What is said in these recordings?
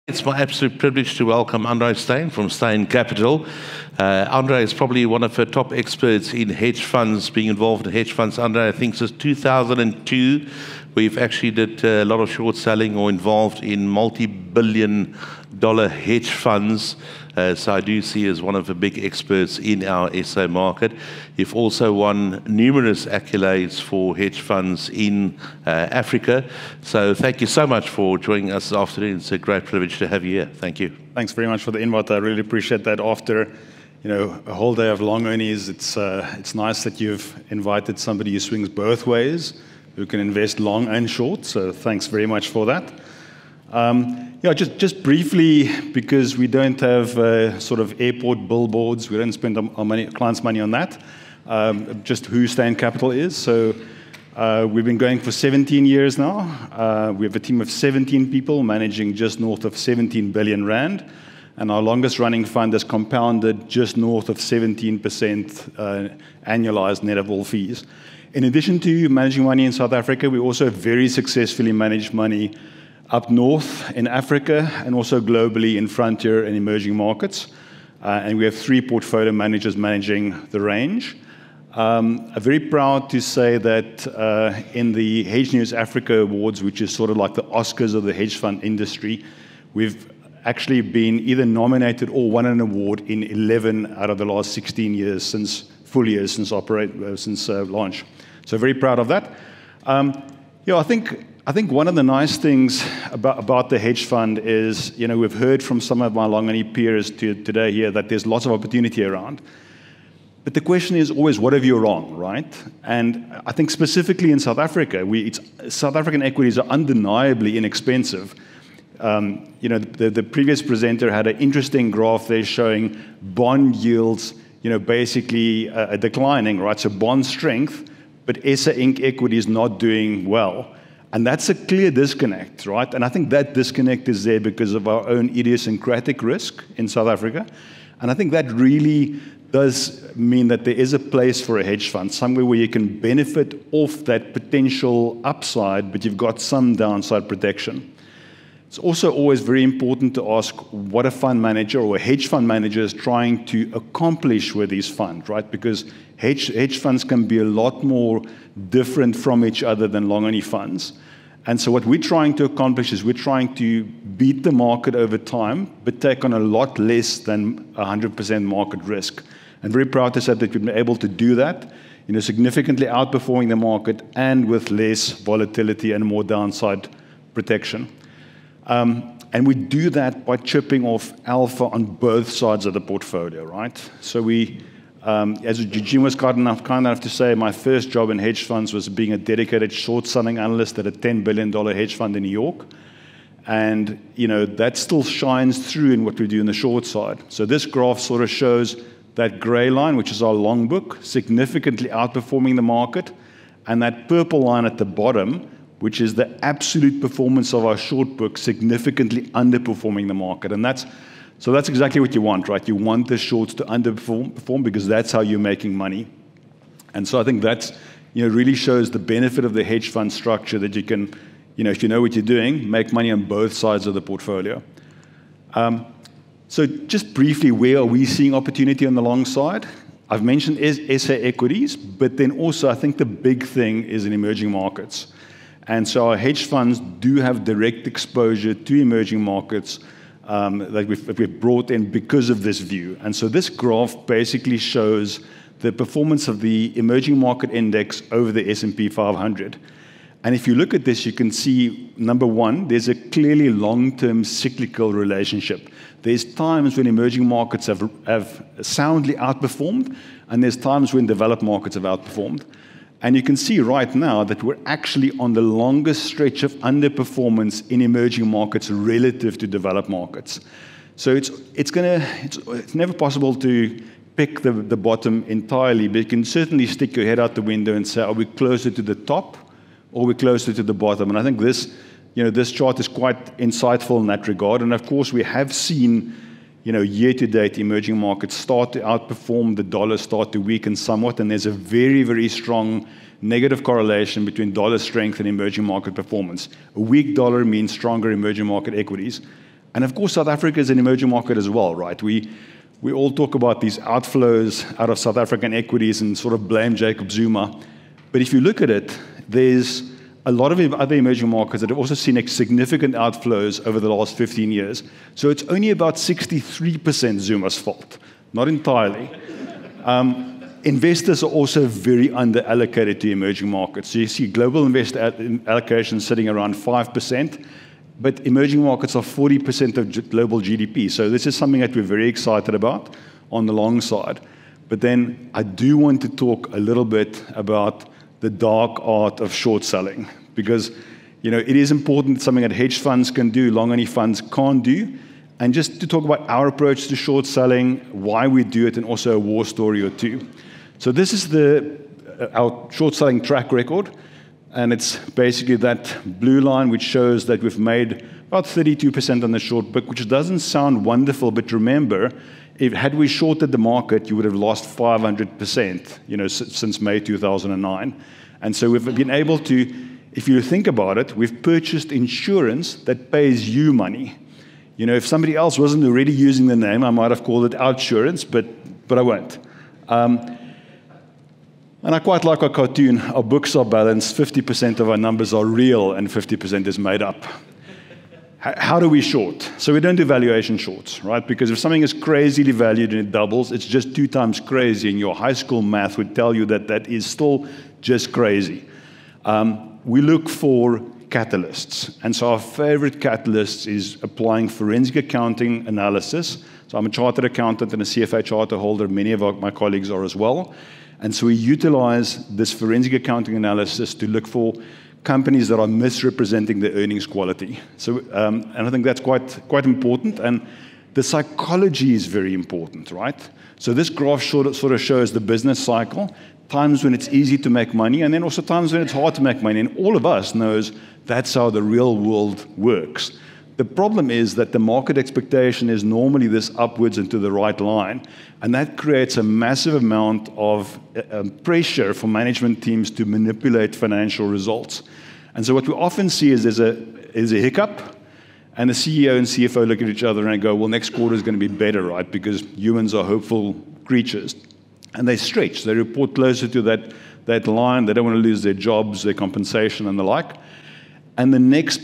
It's my absolute privilege to welcome Andre Steyn from Steyn Capital. Andre is probably one of the top experts in hedge funds, being involved in hedge funds. Andre, I think since 2002, we've actually did a lot of short selling or involved in multi-billion-dollar hedge funds. So I do see as one of the big experts in our SA market. You've also won numerous accolades for hedge funds in Africa. So thank you so much for joining us this afternoon. It's a great privilege to have you here. Thank you. Thanks very much for the invite. I really appreciate that. After a whole day of long onlys, it's nice that you've invited somebody who swings both ways, who can invest long and short. So thanks very much for that. Just briefly, because we don't have sort of airport billboards, we don't spend our clients' money on that. Just who Steyn Capital is. So we've been going for 17 years now. We have a team of 17 people managing just north of 17 billion rand. And our longest running fund has compounded just north of 17% annualized net of all fees. In addition to managing money in South Africa, we also very successfully manage money up north in Africa and also globally in frontier and emerging markets. And we have 3 portfolio managers managing the range. I'm very proud to say that in the Hedge News Africa Awards, which is sort of like the Oscars of the hedge fund industry, we've actually been either nominated or won an award in 11 out of the last 16 years since launch. So very proud of that. I think one of the nice things about the hedge fund is, we've heard from some of my long-only peers today here that there's lots of opportunity around. But the question is always, what have you wrong, right? And I think specifically in South Africa, South African equities are undeniably inexpensive. The previous presenter had an interesting graph there showing bond yields, basically declining, right? So bond strength, but SA Inc. equity is not doing well. And that's a clear disconnect, right? And I think that disconnect is there because of our own idiosyncratic risk in South Africa. And I think that really does mean that there is a place for a hedge fund, somewhere where you can benefit off that potential upside, but you've got some downside protection. It's also always very important to ask what a fund manager or a hedge fund manager is trying to accomplish with these funds, right? Because hedge funds can be a lot more different from each other than long-only funds. And so what we're trying to accomplish is we're trying to beat the market over time, but take on a lot less than 100% market risk. And very proud to say that we've been able to do that, significantly outperforming the market and with less volatility and more downside protection. And we do that by chipping off alpha on both sides of the portfolio, right? So as Eugene was kind enough to say, my first job in hedge funds was being a dedicated short selling analyst at a $10 billion hedge fund in New York. And, that still shines through in what we do in the short side. So this graph sort of shows that gray line, which is our long book, significantly outperforming the market, and that purple line at the bottom, which is the absolute performance of our short book, significantly underperforming the market. And that's exactly what you want, right? You want the shorts to underperform because that's how you're making money. And so I think that's, really shows the benefit of the hedge fund structure that you can, if you know what you're doing, make money on both sides of the portfolio. So just briefly, where are we seeing opportunity on the long side? I've mentioned SA equities, but then also I think the big thing is in emerging markets. And so our hedge funds do have direct exposure to emerging markets that we've brought in because of this view. And so this graph basically shows the performance of the emerging market index over the S&P 500. And if you look at this, you can see, number one, there's a clearly long-term cyclical relationship. There's times when emerging markets have soundly outperformed, and there's times when developed markets have outperformed. And you can see right now that we're actually on the longest stretch of underperformance in emerging markets relative to developed markets. So it's never possible to pick the bottom entirely, but you can certainly stick your head out the window and say, are we closer to the top or are we closer to the bottom? And I think this chart is quite insightful in that regard. And of course, we have seen year-to-date emerging markets start to outperform, the dollar start to weaken somewhat, and there's a very, very strong negative correlation between dollar strength and emerging market performance. A weak dollar means stronger emerging market equities. And of course, South Africa is an emerging market as well, right? We all talk about these outflows out of South African equities and sort of blame Jacob Zuma. But if you look at it, there's a lot of other emerging markets that have also seen significant outflows over the last 15 years. So it's only about 63% Zuma's fault, not entirely. Investors are also very under-allocated to emerging markets. So you see global investor allocation sitting around 5%, but emerging markets are 40% of global GDP. So this is something that we're very excited about on the long side. But then I do want to talk a little bit about the dark art of short selling, because it is important, something that hedge funds can do, long-only funds can't do. And just to talk about our approach to short selling, why we do it, and also a war story or two. So this is our short selling track record, and it's basically that blue line which shows that we've made about 32% on the short book, which doesn't sound wonderful, but remember, had we shorted the market, you would have lost 500%, since May 2009. And so we've been able to, if you think about it, we've purchased insurance that pays you money. If somebody else wasn't already using the name, I might have called it OUTsurance, but I won't. And I quite like our cartoon. Our books are balanced, 50% of our numbers are real, and 50% is made up. How do we short? So we don't do valuation shorts, right? Because if something is crazily valued and it doubles, it's just 2 times crazy, and your high school math would tell you that that is still just crazy. We look for catalysts. And so our favorite catalyst is applying forensic accounting analysis. So I'm a chartered accountant and a CFA charter holder. Many of my colleagues are as well. And so we utilize this forensic accounting analysis to look for companies that are misrepresenting their earnings quality. So, and I think that's quite important. And the psychology is very important, right? So this graph sort of shows the business cycle, times when it's easy to make money, and then also times when it's hard to make money. And all of us knows that's how the real world works. The problem is that the market expectation is normally this upwards and to the right line, and that creates a massive amount of pressure for management teams to manipulate financial results. And so what we often see is there's a hiccup, and the CEO and CFO look at each other and go, well, next quarter is going to be better, right? Because humans are hopeful creatures. And they stretch. They report closer to that line. They don't want to lose their jobs, their compensation, and the like. And the next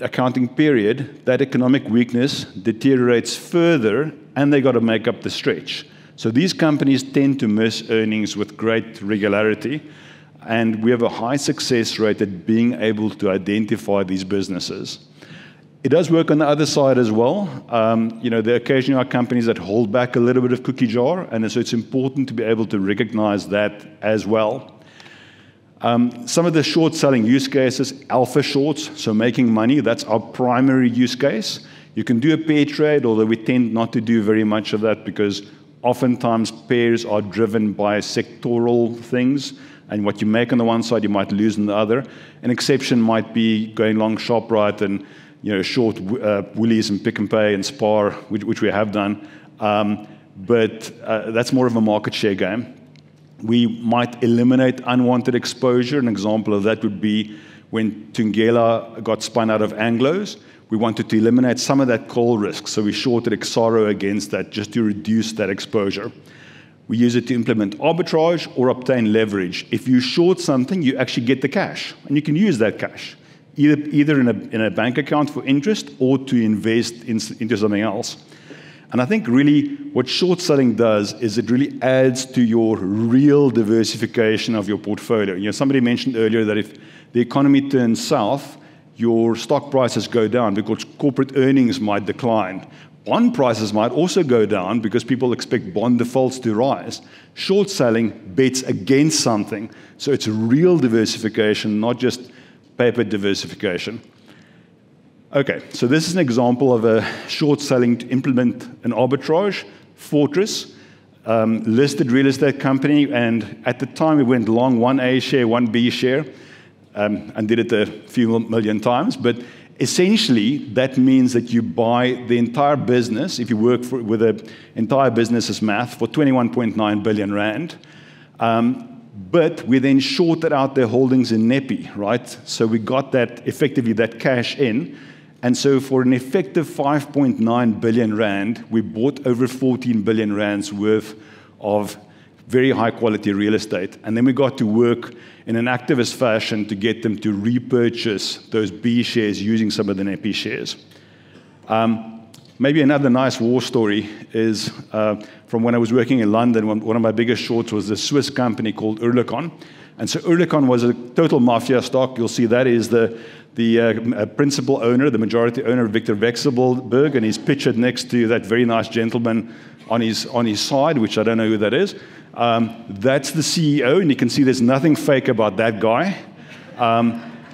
accounting period, that economic weakness deteriorates further, and they got to make up the stretch. So these companies tend to miss earnings with great regularity, and we have a high success rate at being able to identify these businesses. It does work on the other side as well. There occasionally are companies that hold back a little bit of cookie jar, and so it's important to be able to recognize that as well. Some of the short selling use cases, alpha shorts, so making money, that's our primary use case. You can do a pair trade, although we tend not to do very much of that because oftentimes pairs are driven by sectoral things, and what you make on the one side, you might lose on the other. An exception might be going long ShopRite and short Woolies and Pick n Pay and Spar, which we have done. But that's more of a market share game. We might eliminate unwanted exposure. An example of that would be when Thungela got spun out of Anglos. We wanted to eliminate some of that call risk, so we shorted Exxaro against that just to reduce that exposure. We use it to implement arbitrage or obtain leverage. If you short something, you actually get the cash, and you can use that cash, either in a bank account for interest or to invest into something else. And I think really what short selling does is it really adds to your real diversification of your portfolio. Somebody mentioned earlier that if the economy turns south, your stock prices go down because corporate earnings might decline. Bond prices might also go down because people expect bond defaults to rise. Short selling bets against something. So it's real diversification, not just paper diversification. Okay, so this is an example of a short selling to implement an arbitrage. Fortress, listed real estate company, and at the time we went long one A share, one B share, and did it a few million times. But essentially, that means that you buy the entire business, if you work with an entire business's math, for 21.9 billion rand. But we then shorted out their holdings in Nepi, right? So we got that, effectively, that cash in. And so for an effective 5.9 billion rand, we bought over 14 billion rands worth of very high quality real estate. And then we got to work in an activist fashion to get them to repurchase those B shares using some of the NEPI shares. Maybe another nice war story is from when I was working in London. One of my biggest shorts was a Swiss company called Oerlikon. And so Oerlikon was a total mafia stock. You'll see that is the principal owner, the majority owner, Victor Vekselberg, and he's pictured next to that very nice gentleman on his side, which I don't know who that is. That's the CEO, and you can see there's nothing fake about that guy.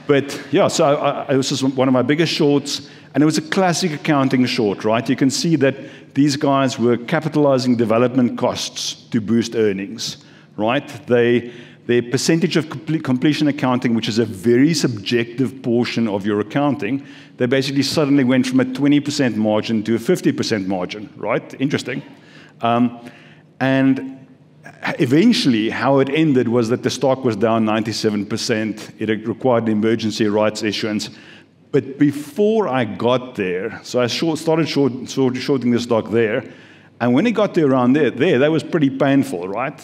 But yeah, so it was just one of my biggest shorts, and it was a classic accounting short, right? You can see that these guys were capitalizing development costs to boost earnings, right? Their percentage of completion accounting, which is a very subjective portion of your accounting, they basically suddenly went from a 20% margin to a 50% margin, right? Interesting. And eventually, how it ended was that the stock was down 97%. It required an emergency rights issuance. But before I got there, so I started shorting the stock there, and when it got to around there, that was pretty painful, right?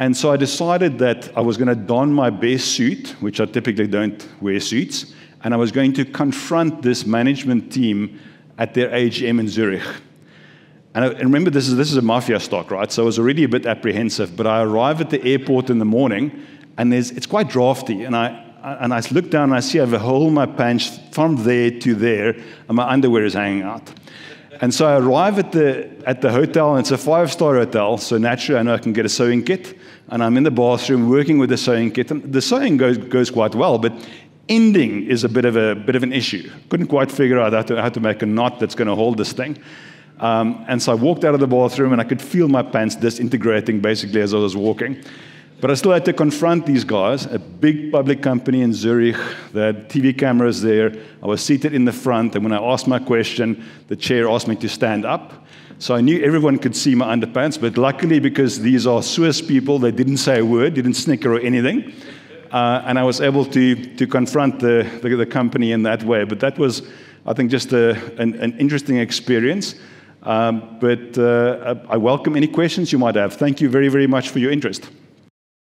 And so I decided that I was going to don my best suit, which I typically don't wear suits, and I was going to confront this management team at their AGM in Zurich. And remember, this is a mafia stock, right? So I was already a bit apprehensive, but I arrive at the airport in the morning, and it's quite drafty, and I look down and I see I have a hole in my pants from there to there, and my underwear is hanging out. And so I arrive at the hotel, and it's a 5-star hotel, so naturally I know I can get a sewing kit, and I'm in the bathroom working with the sewing kit, and the sewing goes quite well, but ending is a bit of an issue. Couldn't quite figure out how to make a knot that's going to hold this thing. And so I walked out of the bathroom, and I could feel my pants disintegrating basically as I was walking. But I still had to confront these guys, a big public company in Zurich. They had TV cameras there. I was seated in the front, and when I asked my question, the chair asked me to stand up. So I knew everyone could see my underpants, but luckily, because these are Swiss people, they didn't say a word, didn't snicker or anything. And I was able to confront the company in that way. But that was, I think, just an interesting experience. But I welcome any questions you might have. Thank you very, very much for your interest.